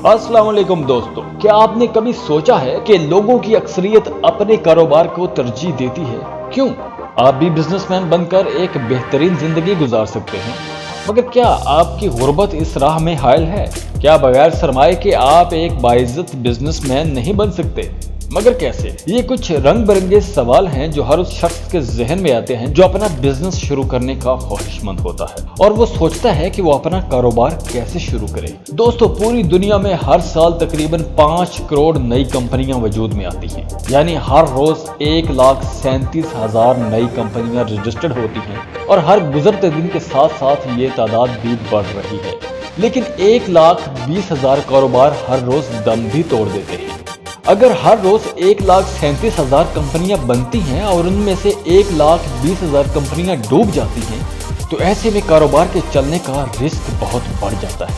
अस्सलाम वालेकुम दोस्तों, क्या आपने कभी सोचा है कि लोगों की अक्सरियत अपने कारोबार को तरजीह देती है? क्यों? आप भी बिजनेसमैन बनकर एक बेहतरीन जिंदगी गुजार सकते हैं, मगर क्या आपकी गुर्बत इस राह में हायल है? क्या बगैर सरमाए के आप एक बाइज्जत बिजनेसमैन नहीं बन सकते? मगर कैसे? ये कुछ रंग बिरंगे सवाल हैं जो हर उस शख्स के जहन में आते हैं जो अपना बिजनेस शुरू करने का ख्वाहिशमंद होता है और वो सोचता है कि वो अपना कारोबार कैसे शुरू करे। दोस्तों, पूरी दुनिया में हर साल तकरीबन 5 करोड़ नई कंपनियां वजूद में आती हैं, यानी हर रोज 1,37,000 नई कंपनियां रजिस्टर्ड होती हैं और हर गुजरते दिन के साथ साथ ये तादाद भी बढ़ रही है। लेकिन 1,20,000 कारोबार हर रोज दम भी तोड़ देते हैं। अगर हर रोज 1,37,000 कंपनियां बनती हैं और उनमें से 1,20,000 कंपनियां डूब जाती हैं, तो ऐसे में कारोबार के चलने का रिस्क बहुत बढ़ जाता है।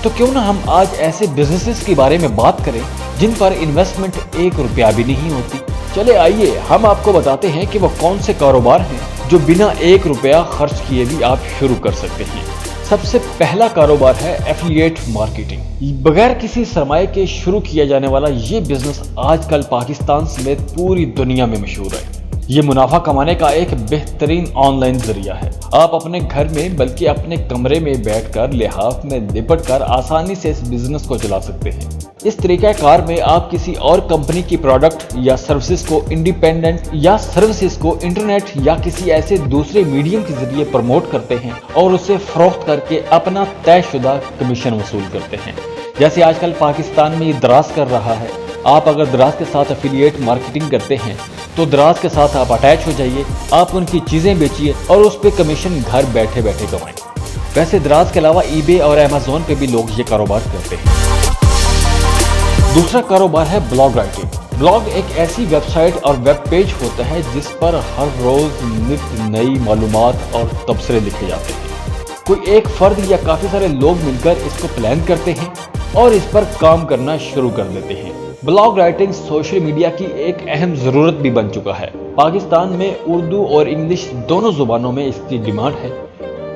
तो क्यों ना हम आज ऐसे बिजनेसेस के बारे में बात करें जिन पर इन्वेस्टमेंट 1 रुपया भी नहीं होती। चले आइए हम आपको बताते हैं कि वो कौन से कारोबार हैं जो बिना 1 रुपया खर्च किए भी आप शुरू कर सकते हैं। सबसे पहला कारोबार है एफिलिएट मार्केटिंग। बगैर किसी सरमाए के शुरू किया जाने वाला ये बिजनेस आजकल पाकिस्तान समेत पूरी दुनिया में मशहूर है। ये मुनाफा कमाने का एक बेहतरीन ऑनलाइन जरिया है। आप अपने घर में बल्कि अपने कमरे में बैठकर लिहाफ में लिपट कर आसानी से इस बिजनेस को चला सकते हैं। इस तरीकाकार में आप किसी और कंपनी की प्रोडक्ट या सर्विसेज को इंडिपेंडेंट या सर्विसेज को इंटरनेट या किसी ऐसे दूसरे मीडियम के जरिए प्रमोट करते हैं और उसे फरोख्त करके अपना तयशुदा कमीशन वसूल करते हैं। जैसे आजकल पाकिस्तान में ये दराज कर रहा है। आप अगर दराज के साथ एफिलिएट मार्केटिंग करते हैं तो दराज के साथ आप अटैच हो जाइए, आप उनकी चीजें बेचिए और उस पर कमीशन घर बैठे बैठे कमाएं। वैसे दराज के अलावा ईबे और अमेज़न पे भी लोग ये कारोबार करते हैं। दूसरा कारोबार है ब्लॉग राइटिंग। ब्लॉग एक ऐसी वेबसाइट और वेब पेज होता है जिस पर हर रोज नित नई मालूमात और तबसरे लिखे जाते हैं। कोई एक फर्द या काफी सारे लोग मिलकर इसको प्लान करते हैं और इस पर काम करना शुरू कर देते हैं। ब्लॉग राइटिंग सोशल मीडिया की एक अहम जरूरत भी बन चुका है। पाकिस्तान में उर्दू और इंग्लिश दोनों जुबानों में इसकी डिमांड है।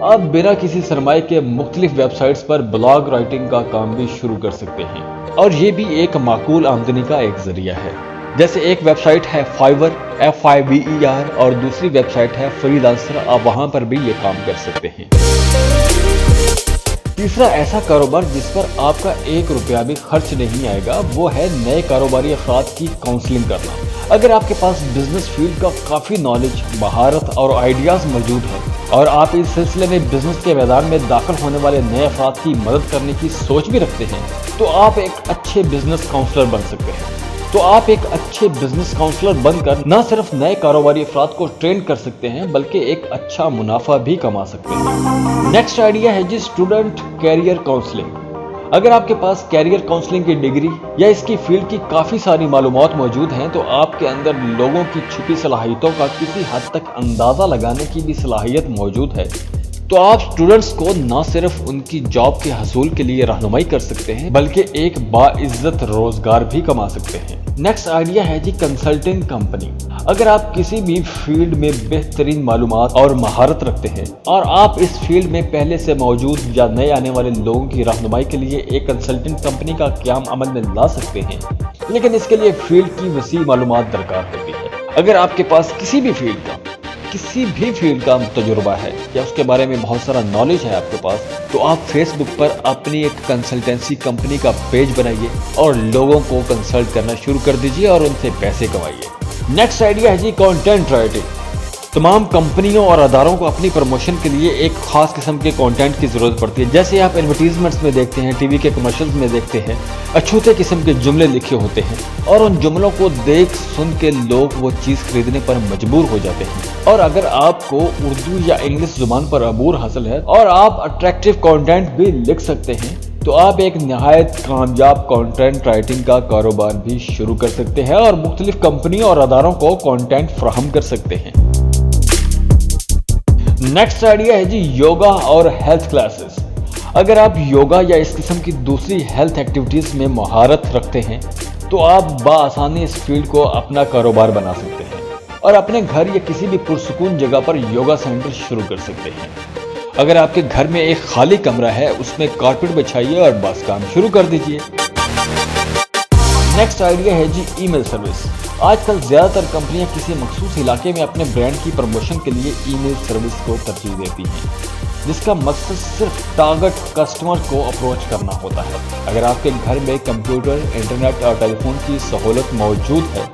आप बिना किसी सरमाए के मुख्तलिफ वेबसाइट्स पर ब्लॉग राइटिंग का काम भी शुरू कर सकते हैं और ये भी एक माकूल आमदनी का एक जरिया है। जैसे एक वेबसाइट है फाइवर FIVER और दूसरी वेबसाइट है फ्रीलांसर। आप वहां पर भी ये काम कर सकते हैं। तीसरा ऐसा कारोबार जिस पर आपका 1 रुपया भी खर्च नहीं आएगा वो है नए कारोबारी अफराद की काउंसलिंग करना। अगर आपके पास बिजनेस फील्ड का काफ़ी नॉलेज, महारत और आइडियाज़ मौजूद है और आप इस सिलसिले में बिजनेस के मैदान में दाखिल होने वाले नए अफराद की मदद करने की सोच भी रखते हैं, तो आप एक अच्छे बिजनेस काउंसलर बन सकते हैं। तो आप एक अच्छे बिजनेस काउंसलर बनकर न सिर्फ नए कारोबारी अफराद को ट्रेन कर सकते हैं बल्कि एक अच्छा मुनाफा भी कमा सकते हैं। नेक्स्ट आइडिया है जी स्टूडेंट कैरियर काउंसलिंग। अगर आपके पास कैरियर काउंसलिंग की डिग्री या इसकी फील्ड की काफ़ी सारी मालूमात मौजूद हैं तो आपके अंदर लोगों की छुपी सलाहियतों का किसी हद तक अंदाज़ा लगाने की भी सलाहियत मौजूद है। तो आप स्टूडेंट्स को न सिर्फ उनकी जॉब के हसूल के लिए रहनुमाई कर सकते हैं बल्कि एक बाइज्जत रोजगार भी कमा सकते हैं। नेक्स्ट आइडिया है जी कंसल्टिंग कंपनी। अगर आप किसी भी फील्ड में बेहतरीन मालूमात और महारत रखते हैं और आप इस फील्ड में पहले से मौजूद या नए आने वाले लोगों की रहनुमाई के लिए एक कंसल्टिंग कंपनी का क़याम अमल में ला सकते हैं, लेकिन इसके लिए फील्ड की वसी मालूमात दरकार होती है। अगर आपके पास किसी भी फील्ड का तजुर्बा है या उसके बारे में बहुत सारा नॉलेज है आपके पास, तो आप फेसबुक पर अपनी एक कंसल्टेंसी कंपनी का पेज बनाइए और लोगों को कंसल्ट करना शुरू कर दीजिए और उनसे पैसे कमाइए। नेक्स्ट आइडिया है जी कंटेंट राइटिंग। तमाम कंपनियों और अदारों को अपनी प्रमोशन के लिए एक खास किस्म के कंटेंट की जरूरत पड़ती है। जैसे आप एडवर्टीजमेंट्स में देखते हैं, टीवी के कमर्शियल्स में देखते हैं, अछूते किस्म के जुमले लिखे होते हैं और उन जुमलों को देख सुन के लोग वो चीज़ खरीदने पर मजबूर हो जाते हैं। और अगर आपको उर्दू या इंग्लिश जुबान पर अबूर हासिल है और आप अट्रैक्टिव कंटेंट भी लिख सकते हैं, तो आप एक नहायत कामयाब कंटेंट राइटिंग का कारोबार भी शुरू कर सकते हैं और मुख्तलिफ कंपनियों और अदारों को कंटेंट फराहम कर सकते हैं। नेक्स्ट आइडिया है जी योगा और हेल्थ क्लासेस। अगर आप योगा या इस किस्म की दूसरी हेल्थ एक्टिविटीज में महारत रखते हैं तो आप बाआसानी इस फील्ड को अपना कारोबार बना सकते हैं और अपने घर या किसी भी पुरसुकून जगह पर योगा सेंटर शुरू कर सकते हैं। अगर आपके घर में एक खाली कमरा है उसमें कारपेट बिछाइए और बस काम शुरू कर दीजिए। नेक्स्ट आइडिया है जी ईमेल सर्विस। आजकल ज्यादातर कंपनियां किसी मखसूस इलाके में अपने ब्रांड की प्रमोशन के लिए ईमेल सर्विस को तरजीह देती हैं, जिसका मकसद सिर्फ टारगेट कस्टमर को अप्रोच करना होता है। अगर आपके घर में कंप्यूटर, इंटरनेट और टेलीफोन की सहूलत मौजूद है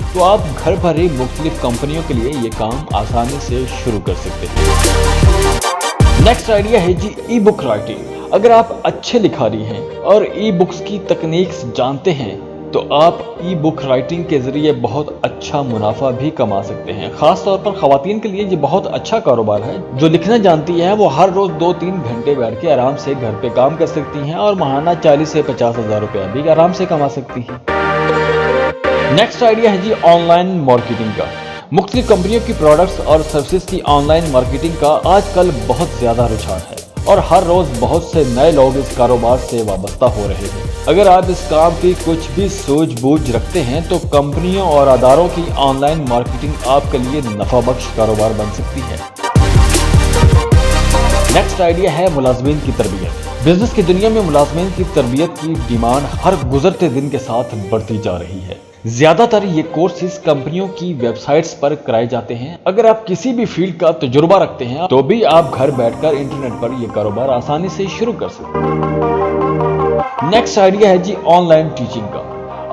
तो आप घर पर ही मुख्तलिफ कंपनियों के लिए ये काम आसानी से शुरू कर सकते हैं। नेक्स्ट आइडिया है जी ई बुक राइटिंग। अगर आप अच्छे लिखारी हैं और ई बुक्स की तकनीक जानते हैं तो आप ई बुक राइटिंग के जरिए बहुत अच्छा मुनाफा भी कमा सकते हैं। खास तौर पर खवातीन के लिए ये बहुत अच्छा कारोबार है। जो लिखना जानती हैं वो हर रोज 2-3 घंटे बैठ के आराम से घर पे काम कर सकती हैं और माहाना 40 से 50 हजार रुपया भी आराम से कमा सकती हैं। नेक्स्ट आइडिया है जी ऑनलाइन मार्केटिंग का। मुख्तलिफ कंपनियों की प्रोडक्ट्स और सर्विसेज की ऑनलाइन मार्केटिंग का आजकल बहुत ज्यादा रुझान है और हर रोज बहुत से नए लोग इस कारोबार से वाबस्ता हो रहे हैं। अगर आप इस काम की कुछ भी सूझबूझ रखते हैं तो कंपनियों और अदारों की ऑनलाइन मार्केटिंग आपके लिए नफा बख्श कारोबार बन सकती है। नेक्स्ट आइडिया है मुलाजमीन की तरबियत। बिजनेस की दुनिया में मुलाजमीन की तरबियत की डिमांड हर गुजरते दिन के साथ बढ़ती जा रही है। ज्यादातर ये कोर्सेज कंपनियों की वेबसाइट्स पर कराए जाते हैं। अगर आप किसी भी फील्ड का तजुर्बा रखते हैं तो भी आप घर बैठकर इंटरनेट पर यह कारोबार आसानी से शुरू कर सकते हैं। नेक्स्ट आइडिया है जी ऑनलाइन टीचिंग का।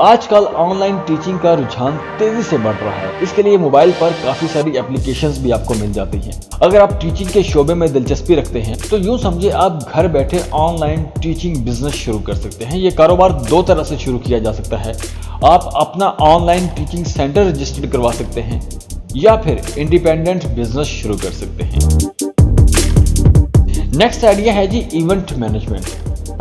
आजकल ऑनलाइन टीचिंग का रुझान तेजी से बढ़ रहा है। इसके लिए मोबाइल पर काफी सारी एप्लीकेशंस भी आपको मिल जाती हैं। अगर आप टीचिंग के शोबे में दिलचस्पी रखते हैं तो यूं समझे आप घर बैठे ऑनलाइन टीचिंग बिजनेस शुरू कर सकते हैं। ये कारोबार दो तरह से शुरू किया जा सकता है। आप अपना ऑनलाइन टीचिंग सेंटर रजिस्टर्ड करवा सकते हैं या फिर इंडिपेंडेंट बिजनेस शुरू कर सकते हैं। नेक्स्ट आइडिया है जी इवेंट मैनेजमेंट।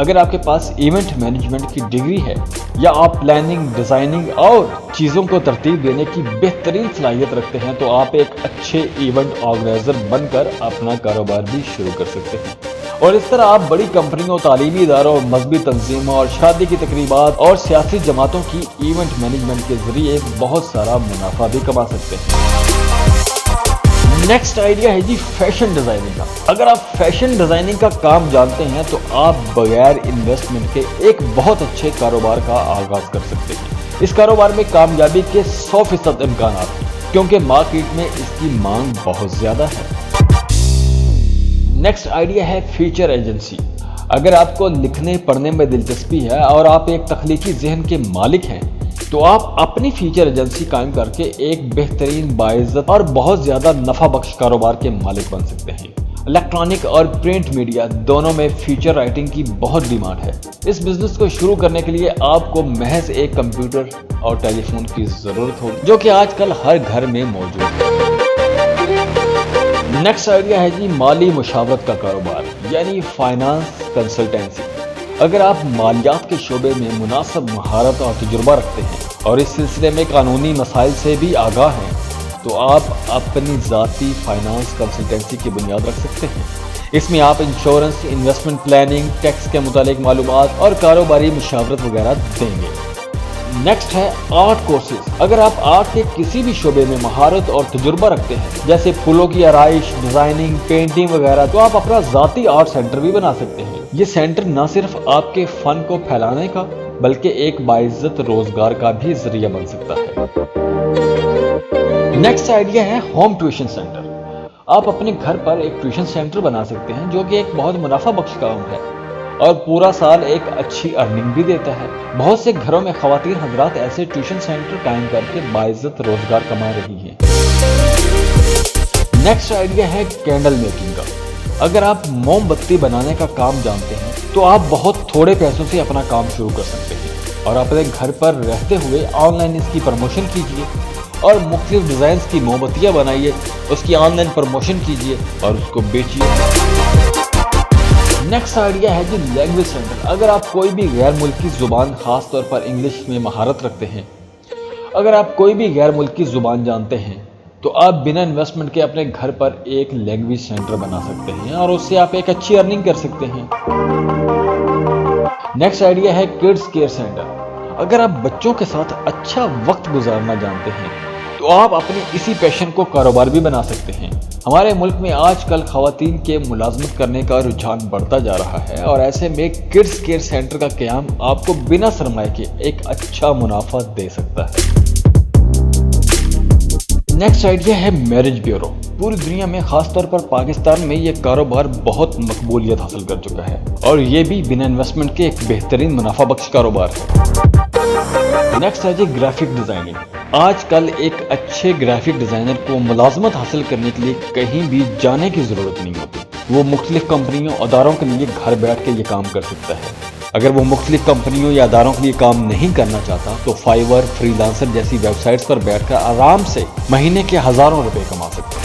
अगर आपके पास इवेंट मैनेजमेंट की डिग्री है या आप प्लानिंग, डिजाइनिंग और चीजों को तरतीब देने की बेहतरीन सलाहियत रखते हैं तो आप एक अच्छे इवेंट ऑर्गेनाइजर बनकर अपना कारोबार भी शुरू कर सकते हैं और इस तरह आप बड़ी कंपनियों, तालीमी इदारों, मजहबी तंजीमों और शादी की तकरीबात और सियासी जमातों की इवेंट मैनेजमेंट के जरिए बहुत सारा मुनाफा भी कमा सकते हैं। नेक्स्ट आइडिया है जी फैशन डिजाइनिंग का। अगर आप फैशन डिजाइनिंग का काम जानते हैं तो आप बगैर इन्वेस्टमेंट के एक बहुत अच्छे कारोबार का आगाज कर सकते हैं। इस कारोबार में कामयाबी के 100% इम्कान हैं क्योंकि मार्केट में इसकी मांग बहुत ज्यादा है। नेक्स्ट आइडिया है फीचर एजेंसी। अगर आपको लिखने पढ़ने में दिलचस्पी है और आप एक तख्लीकी जहन के मालिक हैं तो आप अपनी फीचर एजेंसी कायम करके एक बेहतरीन, बाइज्जत और बहुत ज्यादा नफा बख्श कारोबार के मालिक बन सकते हैं। इलेक्ट्रॉनिक और प्रिंट मीडिया दोनों में फीचर राइटिंग की बहुत डिमांड है। इस बिजनेस को शुरू करने के लिए आपको महज एक कंप्यूटर और टेलीफोन की जरूरत होगी जो कि आजकल हर घर में मौजूद है। नेक्स्ट आइडिया है जी माली मुशावरत का कारोबार यानी फाइनेंस कंसल्टेंसी। अगर आप मालियात के शोबे में मुनासिब महारत और तजुर्बा रखते हैं और इस सिलसिले में कानूनी मसाइल से भी आगाह हैं तो आप अपनी ज़ाती फाइनेंस कंसल्टेंसी की बुनियाद रख सकते हैं। इसमें आप इंश्योरेंस, इन्वेस्टमेंट प्लानिंग, टैक्स के मुतालिक मालूमात और कारोबारी मुशावरत वगैरह देंगे। नेक्स्ट है आर्ट कोर्सेज। अगर आप आर्ट के किसी भी शोबे में महारत और तजुर्बा रखते हैं जैसे फूलों की आराइश, डिजाइनिंग, पेंटिंग वगैरह तो आप अपना ज़ाती आर्ट सेंटर भी बना सकते हैं। ये सेंटर न सिर्फ आपके फन को फैलाने का बल्कि एक बाइज्जत रोजगार का भी जरिया बन सकता है। नेक्स्ट आइडिया है होम ट्यूशन सेंटर। आप अपने घर पर एक ट्यूशन सेंटर बना सकते हैं जो कि एक बहुत मुनाफा बख्श काम है और पूरा साल एक अच्छी अर्निंग भी देता है। बहुत से घरों में खवातीन हजरात ऐसे ट्यूशन सेंटर कायम करके बाइज्जत रोजगार कमा रही हैं। नेक्स्ट आइडिया है कैंडल मेकिंग का। अगर आप मोमबत्ती बनाने का काम जानते हैं तो आप बहुत थोड़े पैसों से अपना काम शुरू कर सकते हैं और अपने घर पर रहते हुए ऑनलाइन इसकी प्रमोशन कीजिए और मुख्तलिफ डिजाइन्स की मोमबत्तियां बनाइए, उसकी ऑनलाइन प्रमोशन कीजिए और उसको बेचिए। नेक्स्ट आइडिया है जी लैंग्वेज सेंटर। अगर आप कोई भी गैर मुल्की जुबान, खास तौर पर इंग्लिश में महारत रखते हैं, अगर आप कोई भी गैर मुल्की जुबान जानते हैं तो आप बिना इन्वेस्टमेंट के अपने घर पर एक लैंग्वेज सेंटर बना सकते हैं और उससे आप एक अच्छी अर्निंग कर सकते हैं। नेक्स्ट आइडिया है किड्स केयर सेंटर। अगर आप बच्चों के साथ अच्छा वक्त गुजारना जानते हैं तो आप अपने इसी पैशन को कारोबार भी बना सकते हैं। हमारे मुल्क में आजकल खवातीन के मुलाजमत करने का रुझान बढ़ता जा रहा है और ऐसे में किड्स केयर सेंटर का क़याम आपको बिना सरमाए के एक अच्छा मुनाफा दे सकता है। नेक्स्ट आइडिया है मैरिज ब्यूरो। पूरी दुनिया में खासतौर पर पाकिस्तान में ये कारोबार बहुत मकबूलियत हासिल कर चुका है और ये भी बिना इन्वेस्टमेंट के एक बेहतरीन मुनाफा बख्श कारोबार है। नेक्स्ट है जी ग्राफिक डिजाइनिंग। आजकल एक अच्छे ग्राफिक डिजाइनर को मुलाजमत हासिल करने के लिए कहीं भी जाने की जरूरत नहीं होती। वो मुख्तलिफ कंपनियों अदारों के लिए घर बैठ के ये काम कर सकता है। अगर वो मुख्तलिफ कंपनियों या अदारों के लिए काम नहीं करना चाहता तो फाइवर, फ्रीलांसर जैसी वेबसाइट्स पर बैठकर आराम से महीने के हजारों रुपए कमा सकता है।